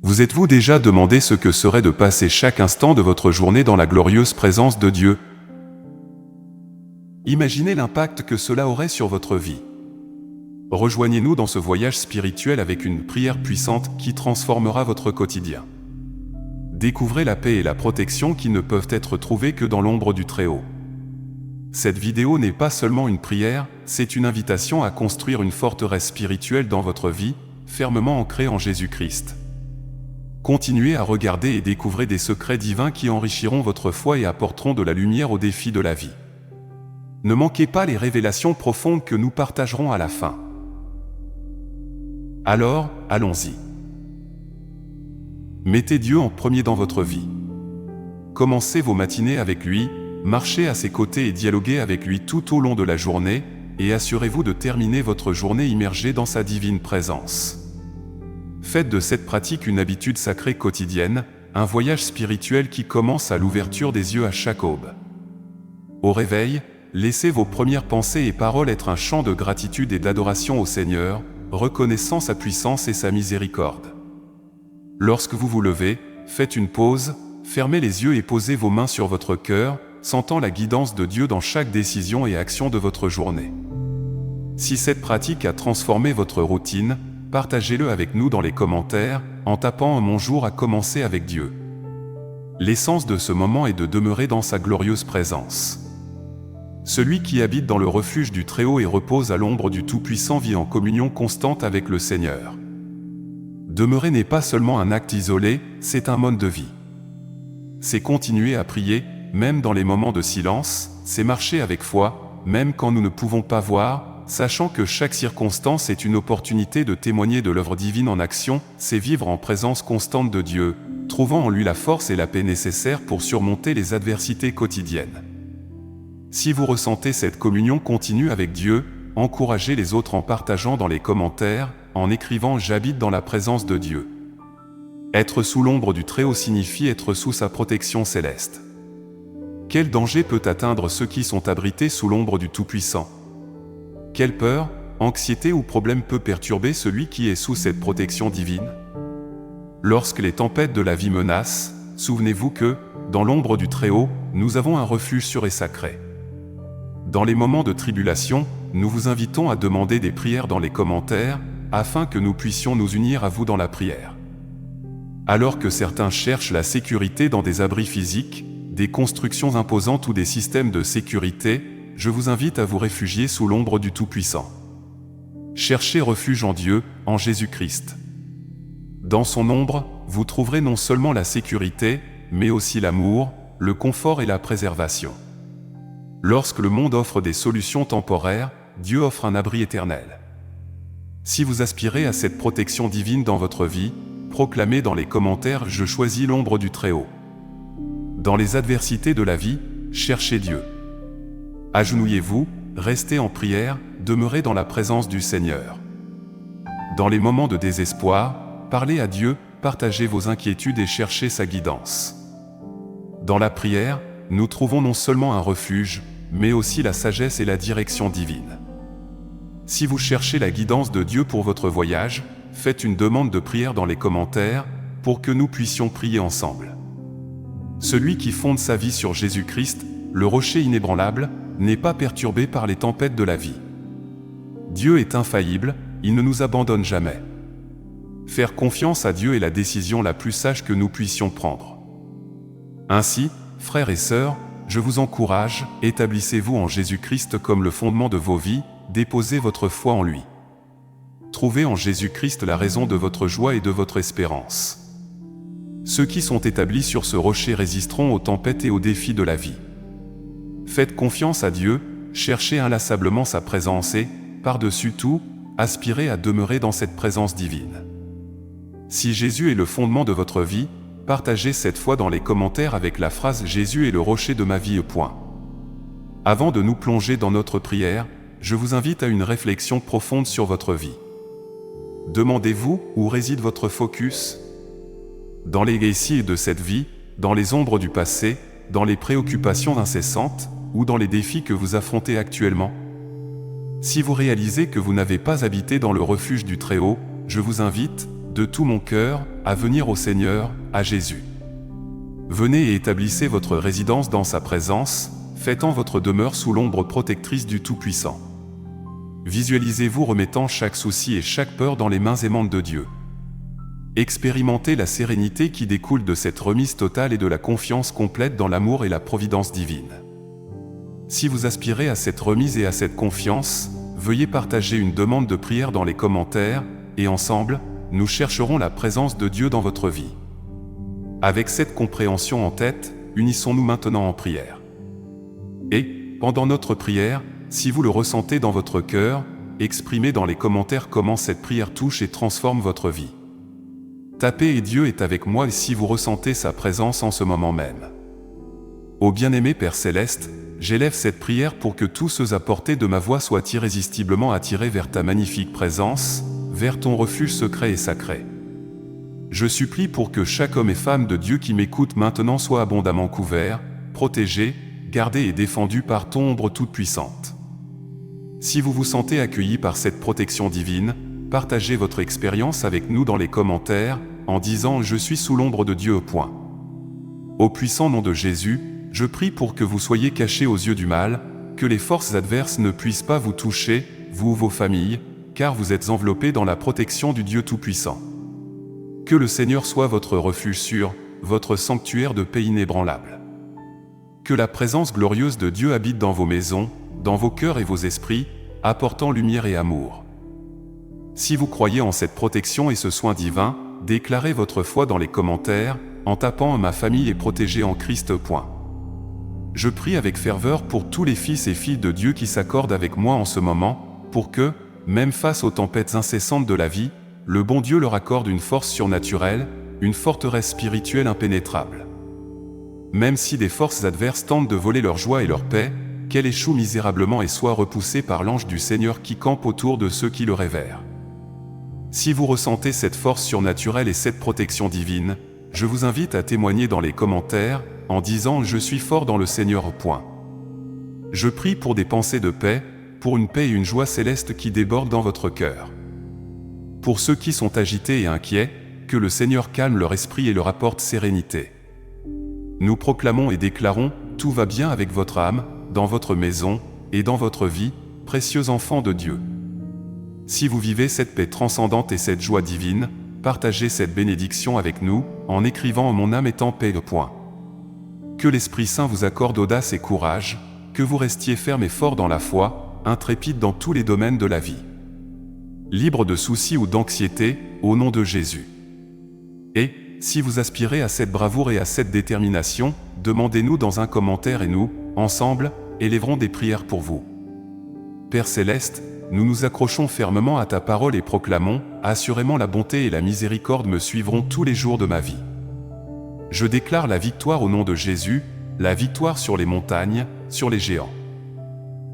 Vous êtes-vous déjà demandé ce que serait de passer chaque instant de votre journée dans la glorieuse présence de Dieu? Imaginez l'impact que cela aurait sur votre vie. Rejoignez-nous dans ce voyage spirituel avec une prière puissante qui transformera votre quotidien. Découvrez la paix et la protection qui ne peuvent être trouvées que dans l'ombre du Très-Haut. Cette vidéo n'est pas seulement une prière, c'est une invitation à construire une forteresse spirituelle dans votre vie, fermement ancrée en Jésus-Christ. Continuez à regarder et découvrez des secrets divins qui enrichiront votre foi et apporteront de la lumière aux défis de la vie. Ne manquez pas les révélations profondes que nous partagerons à la fin. Alors, allons-y. Mettez Dieu en premier dans votre vie. Commencez vos matinées avec lui, marchez à ses côtés et dialoguez avec lui tout au long de la journée, et assurez-vous de terminer votre journée immergée dans sa divine présence. Faites de cette pratique une habitude sacrée quotidienne, un voyage spirituel qui commence à l'ouverture des yeux à chaque aube. Au réveil, laissez vos premières pensées et paroles être un chant de gratitude et d'adoration au Seigneur, reconnaissant sa puissance et sa miséricorde. Lorsque vous vous levez, faites une pause, fermez les yeux et posez vos mains sur votre cœur, sentant la guidance de Dieu dans chaque décision et action de votre journée. Si cette pratique a transformé votre routine, partagez-le avec nous dans les commentaires, en tapant « Mon jour a commencé avec Dieu ». L'essence de ce moment est de demeurer dans sa glorieuse présence. Celui qui habite dans le refuge du Très-Haut et repose à l'ombre du Tout-Puissant vit en communion constante avec le Seigneur. Demeurer n'est pas seulement un acte isolé, c'est un mode de vie. C'est continuer à prier, même dans les moments de silence, c'est marcher avec foi, même quand nous ne pouvons pas voir, sachant que chaque circonstance est une opportunité de témoigner de l'œuvre divine en action, c'est vivre en présence constante de Dieu, trouvant en lui la force et la paix nécessaires pour surmonter les adversités quotidiennes. Si vous ressentez cette communion continue avec Dieu, encouragez les autres en partageant dans les commentaires, en écrivant « J'habite dans la présence de Dieu ». Être sous l'ombre du Très-Haut signifie être sous sa protection céleste. Quel danger peut atteindre ceux qui sont abrités sous l'ombre du Tout-Puissant? Quelle peur, anxiété ou problème peut perturber celui qui est sous cette protection divine? Lorsque les tempêtes de la vie menacent, souvenez-vous que, dans l'ombre du Très-Haut, nous avons un refuge sûr et sacré. Dans les moments de tribulation, nous vous invitons à demander des prières dans les commentaires, afin que nous puissions nous unir à vous dans la prière. Alors que certains cherchent la sécurité dans des abris physiques, des constructions imposantes ou des systèmes de sécurité, je vous invite à vous réfugier sous l'ombre du Tout-Puissant. Cherchez refuge en Dieu, en Jésus-Christ. Dans son ombre, vous trouverez non seulement la sécurité, mais aussi l'amour, le confort et la préservation. Lorsque le monde offre des solutions temporaires, Dieu offre un abri éternel. Si vous aspirez à cette protection divine dans votre vie, proclamez dans les commentaires « Je choisis l'ombre du Très-Haut ». Dans les adversités de la vie, cherchez Dieu. Agenouillez-vous, restez en prière, demeurez dans la présence du Seigneur. Dans les moments de désespoir, parlez à Dieu, partagez vos inquiétudes et cherchez sa guidance. Dans la prière, nous trouvons non seulement un refuge, mais aussi la sagesse et la direction divine. Si vous cherchez la guidance de Dieu pour votre voyage, faites une demande de prière dans les commentaires, pour que nous puissions prier ensemble. Celui qui fonde sa vie sur Jésus-Christ, le rocher inébranlable, n'est pas perturbé par les tempêtes de la vie. Dieu est infaillible, il ne nous abandonne jamais. Faire confiance à Dieu est la décision la plus sage que nous puissions prendre. Ainsi, frères et sœurs, je vous encourage, établissez-vous en Jésus-Christ comme le fondement de vos vies, déposez votre foi en lui. Trouvez en Jésus-Christ la raison de votre joie et de votre espérance. Ceux qui sont établis sur ce rocher résisteront aux tempêtes et aux défis de la vie. Faites confiance à Dieu, cherchez inlassablement sa présence et, par-dessus tout, aspirez à demeurer dans cette présence divine. Si Jésus est le fondement de votre vie, partagez cette foi dans les commentaires avec la phrase « Jésus est le rocher de ma vie ». Avant de nous plonger dans notre prière, je vous invite à une réflexion profonde sur votre vie. Demandez-vous où réside votre focus? Dans les récits de cette vie, dans les ombres du passé, dans les préoccupations incessantes, ou dans les défis que vous affrontez actuellement? Si vous réalisez que vous n'avez pas habité dans le refuge du Très-Haut, je vous invite, de tout mon cœur, à venir au Seigneur, à Jésus. Venez et établissez votre résidence dans sa présence, faites-en votre demeure sous l'ombre protectrice du Tout-Puissant. Visualisez-vous remettant chaque souci et chaque peur dans les mains aimantes de Dieu. Expérimentez la sérénité qui découle de cette remise totale et de la confiance complète dans l'amour et la providence divine. Si vous aspirez à cette remise et à cette confiance, veuillez partager une demande de prière dans les commentaires, et ensemble, nous chercherons la présence de Dieu dans votre vie. Avec cette compréhension en tête, unissons-nous maintenant en prière. Et, pendant notre prière, si vous le ressentez dans votre cœur, exprimez dans les commentaires comment cette prière touche et transforme votre vie. Tapez « Et Dieu est avec moi » si vous ressentez sa présence en ce moment même. Ô bien-aimé Père Céleste, j'élève cette prière pour que tous ceux à portée de ma voix soient irrésistiblement attirés vers ta magnifique présence, vers ton refuge secret et sacré. Je supplie pour que chaque homme et femme de Dieu qui m'écoute maintenant soit abondamment couvert, protégé, gardé et défendu par ton ombre toute puissante. Si vous vous sentez accueilli par cette protection divine, partagez votre expérience avec nous dans les commentaires, en disant « Je suis sous l'ombre de Dieu ». Au puissant nom de Jésus, je prie pour que vous soyez cachés aux yeux du mal, que les forces adverses ne puissent pas vous toucher, vous ou vos familles, car vous êtes enveloppés dans la protection du Dieu Tout-Puissant. Que le Seigneur soit votre refuge sûr, votre sanctuaire de paix inébranlable. Que la présence glorieuse de Dieu habite dans vos maisons, dans vos cœurs et vos esprits, apportant lumière et amour. Si vous croyez en cette protection et ce soin divin, déclarez votre foi dans les commentaires, en tapant « Ma famille est protégée en Christ ». Je prie avec ferveur pour tous les fils et filles de Dieu qui s'accordent avec moi en ce moment, pour que, même face aux tempêtes incessantes de la vie, le bon Dieu leur accorde une force surnaturelle, une forteresse spirituelle impénétrable. Même si des forces adverses tentent de voler leur joie et leur paix, qu'elle échoue misérablement et soit repoussée par l'ange du Seigneur qui campe autour de ceux qui le révèrent. Si vous ressentez cette force surnaturelle et cette protection divine, je vous invite à témoigner dans les commentaires, en disant « Je suis fort dans le Seigneur ». Je prie pour des pensées de paix, pour une paix et une joie céleste qui débordent dans votre cœur. Pour ceux qui sont agités et inquiets, que le Seigneur calme leur esprit et leur apporte sérénité. Nous proclamons et déclarons « Tout va bien avec votre âme, dans votre maison, et dans votre vie, précieux enfants de Dieu ». Si vous vivez cette paix transcendante et cette joie divine, partagez cette bénédiction avec nous, en écrivant « Mon âme est en paix ». Que l'Esprit Saint vous accorde audace et courage, que vous restiez ferme et fort dans la foi, intrépide dans tous les domaines de la vie. Libre de soucis ou d'anxiété, au nom de Jésus. Et, si vous aspirez à cette bravoure et à cette détermination, demandez-nous dans un commentaire et nous, ensemble, élèverons des prières pour vous. Père Céleste, nous nous accrochons fermement à ta parole et proclamons, assurément la bonté et la miséricorde me suivront tous les jours de ma vie. Je déclare la victoire au nom de Jésus, la victoire sur les montagnes, sur les géants.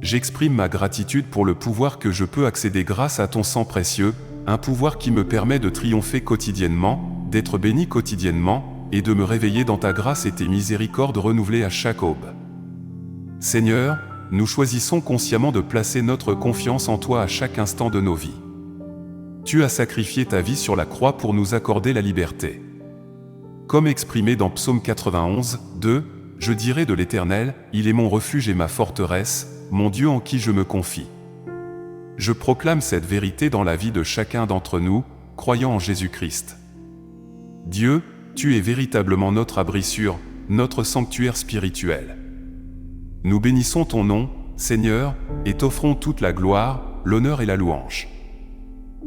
J'exprime ma gratitude pour le pouvoir que je peux accéder grâce à ton sang précieux, un pouvoir qui me permet de triompher quotidiennement, d'être béni quotidiennement, et de me réveiller dans ta grâce et tes miséricordes renouvelées à chaque aube. Seigneur, nous choisissons consciemment de placer notre confiance en toi à chaque instant de nos vies. Tu as sacrifié ta vie sur la croix pour nous accorder la liberté. Comme exprimé dans Psaume 91, 2, « Je dirai de l'Éternel, il est mon refuge et ma forteresse, mon Dieu en qui je me confie. » Je proclame cette vérité dans la vie de chacun d'entre nous, croyant en Jésus-Christ. Dieu, tu es véritablement notre abri sûr, notre sanctuaire spirituel. Nous bénissons ton nom, Seigneur, et t'offrons toute la gloire, l'honneur et la louange.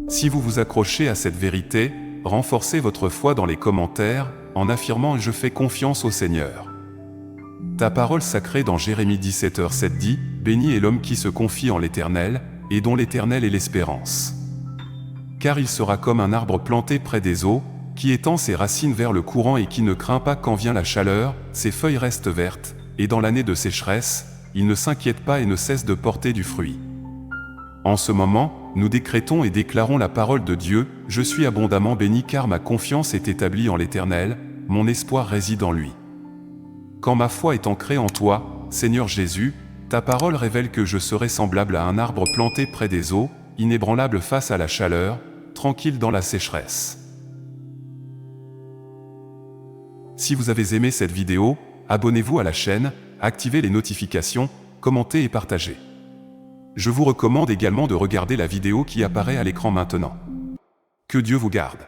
Si vous vous accrochez à cette vérité, renforcez votre foi dans les commentaires, en affirmant « Je fais confiance au Seigneur ». Ta parole sacrée dans Jérémie 17h7 dit « Béni est l'homme qui se confie en l'Éternel, et dont l'Éternel est l'espérance. Car il sera comme un arbre planté près des eaux, qui étend ses racines vers le courant et qui ne craint pas quand vient la chaleur, ses feuilles restent vertes, et dans l'année de sécheresse, il ne s'inquiète pas et ne cesse de porter du fruit. » En ce moment, nous décrétons et déclarons la parole de Dieu, « Je suis abondamment béni car ma confiance est établie en l'Éternel, mon espoir réside en lui. » Quand ma foi est ancrée en toi, Seigneur Jésus, ta parole révèle que je serai semblable à un arbre planté près des eaux, inébranlable face à la chaleur, tranquille dans la sécheresse. Si vous avez aimé cette vidéo, abonnez-vous à la chaîne, activez les notifications, commentez et partagez. Je vous recommande également de regarder la vidéo qui apparaît à l'écran maintenant. Que Dieu vous garde.